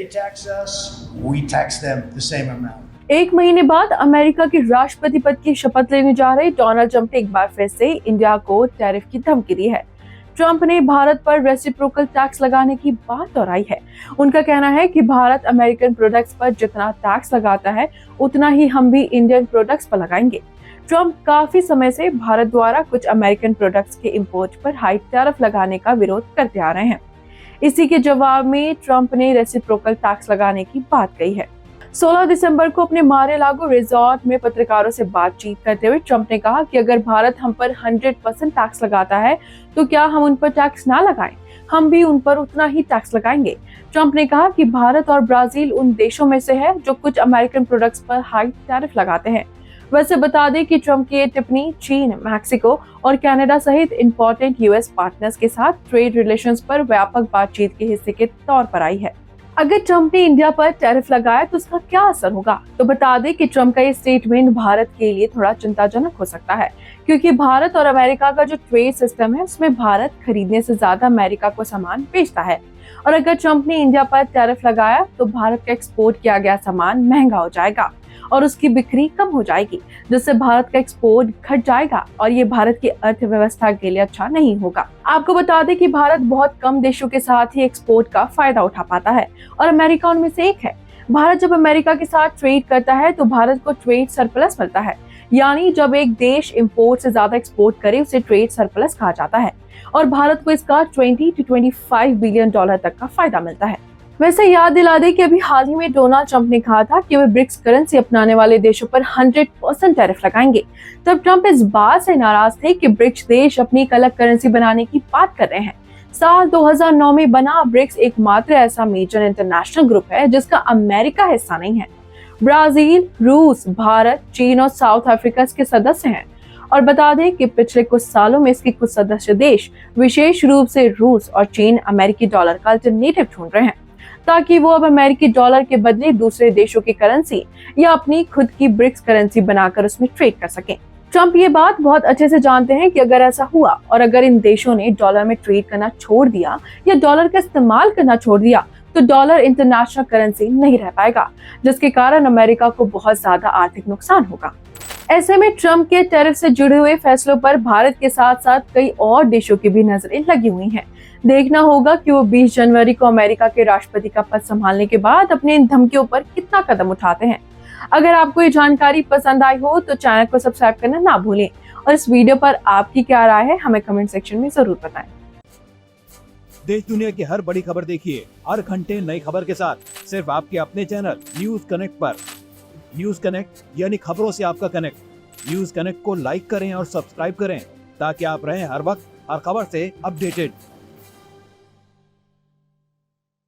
tax us, we tax them the same amount. एक महीने बाद अमेरिका के राष्ट्रपति पद की शपथ लेने जा रहे डोनाल्ड ट्रंप ने एक बार फिर से इंडिया को टैरिफ की धमकी दी है। ट्रंप ने भारत पर रेसिप्रोकल टैक्स लगाने की बात दोहराई है। उनका कहना है कि भारत अमेरिकन प्रोडक्ट्स पर जितना टैक्स लगाता है उतना ही हम भी इंडियन प्रोडक्ट्स पर लगाएंगे। ट्रंप काफी समय से भारत द्वारा कुछ अमेरिकन प्रोडक्ट्स के इंपोर्ट पर हाई टैरिफ लगाने का विरोध करते आ रहे हैं। इसी के जवाब में ट्रंप ने रेसिप्रोकल टैक्स लगाने की बात कही है। 16 दिसंबर को अपने मारे-लागो रिजॉर्ट में पत्रकारों से बातचीत करते हुए ट्रंप ने कहा कि अगर भारत हम पर 100% टैक्स लगाता है तो क्या हम उन पर टैक्स ना लगाएं? हम भी उन पर उतना ही टैक्स लगाएंगे। ट्रंप ने कहा कि भारत और ब्राजील उन देशों में से है जो कुछ अमेरिकन प्रोडक्ट्स पर हाई टैरिफ लगाते हैं। वैसे बता दें कि ट्रंप की ये टिप्पणी चीन, मैक्सिको और कनाडा सहित इंपॉर्टेंट यूएस पार्टनर्स के साथ ट्रेड रिलेशंस पर व्यापक बातचीत के हिस्से के तौर पर आई है। अगर ट्रंप ने इंडिया पर टैरिफ लगाया तो उसका क्या असर होगा? तो बता दें कि ट्रंप का ये स्टेटमेंट भारत के लिए थोड़ा चिंताजनक हो सकता है, क्योंकि भारत और अमेरिका का जो ट्रेड सिस्टम है उसमें भारत खरीदने से ज्यादा अमेरिका को सामान बेचता है। और अगर ट्रंप ने इंडिया पर टैरिफ लगाया तो भारत का एक्सपोर्ट किया गया सामान महंगा हो जाएगा और उसकी बिक्री कम हो जाएगी, जिससे भारत का एक्सपोर्ट घट जाएगा और ये भारत की अर्थव्यवस्था के लिए अच्छा नहीं होगा। आपको बता दें कि भारत बहुत कम देशों के साथ ही एक्सपोर्ट का फायदा उठा पाता है और अमेरिका उनमें से एक है। भारत जब अमेरिका के साथ ट्रेड करता है तो भारत को ट्रेड सरप्लस मिलता है, यानी जब एक देश इंपोर्ट से ज्यादा एक्सपोर्ट करे उसे ट्रेड सरप्लस कहा जाता है और भारत को इसका 20 से 25 बिलियन डॉलर तक का फायदा मिलता है। वैसे याद दिला दें कि अभी हाल ही में डोनाल्ड ट्रंप ने कहा था कि वे ब्रिक्स करेंसी अपनाने वाले देशों पर 100% टैरिफ लगाएंगे। तब ट्रंप इस बात से नाराज थे कि ब्रिक्स देश अपनी एक अलग करेंसी बनाने की बात कर रहे हैं। साल 2009 में बना ब्रिक्स एकमात्र ऐसा मेजर इंटरनेशनल ग्रुप है जिसका अमेरिका हिस्सा नहीं है। ब्राजील, रूस, भारत, चीन और साउथ अफ्रीका इसके सदस्य हैं। और बता दें कि पिछले कुछ सालों में इसके कुछ सदस्य देश, विशेष रूप से रूस और चीन, अमेरिकी डॉलर का अल्टरनेटिव ढूंढ रहे हैं ताकि वो अब अमेरिकी डॉलर के बदले दूसरे देशों की करेंसी या अपनी खुद की ब्रिक्स करेंसी बनाकर उसमें ट्रेड कर सकें। ट्रंप ये बात बहुत अच्छे से जानते हैं कि अगर ऐसा हुआ और अगर इन देशों ने डॉलर में ट्रेड करना छोड़ दिया या डॉलर का इस्तेमाल करना छोड़ दिया तो डॉलर इंटरनेशनल करेंसी नहीं रह पाएगा, जिसके कारण अमेरिका को बहुत ज्यादा आर्थिक नुकसान होगा। ऐसे में ट्रंप के टैरिफ से जुड़े हुए फैसलों पर भारत के साथ साथ कई और देशों की भी नजरें लगी हुई हैं। देखना होगा कि वो 20 जनवरी को अमेरिका के राष्ट्रपति का पद संभालने के बाद अपने इन धमकियों पर कितना कदम उठाते हैं। अगर आपको ये जानकारी पसंद आई हो तो चैनल को सब्सक्राइब करना ना भूलें और इस वीडियो पर आपकी क्या राय है हमें कमेंट सेक्शन में जरूर बताएं। देश दुनिया की हर बड़ी खबर देखिए हर घंटे नई खबर के साथ सिर्फ आपके अपने चैनल न्यूज कनेक्ट पर। न्यूज कनेक्ट यानी खबरों से आपका कनेक्ट। न्यूज कनेक्ट को लाइक करें और सब्सक्राइब करें ताकि आप रहें हर वक्त हर खबर से अपडेटेड।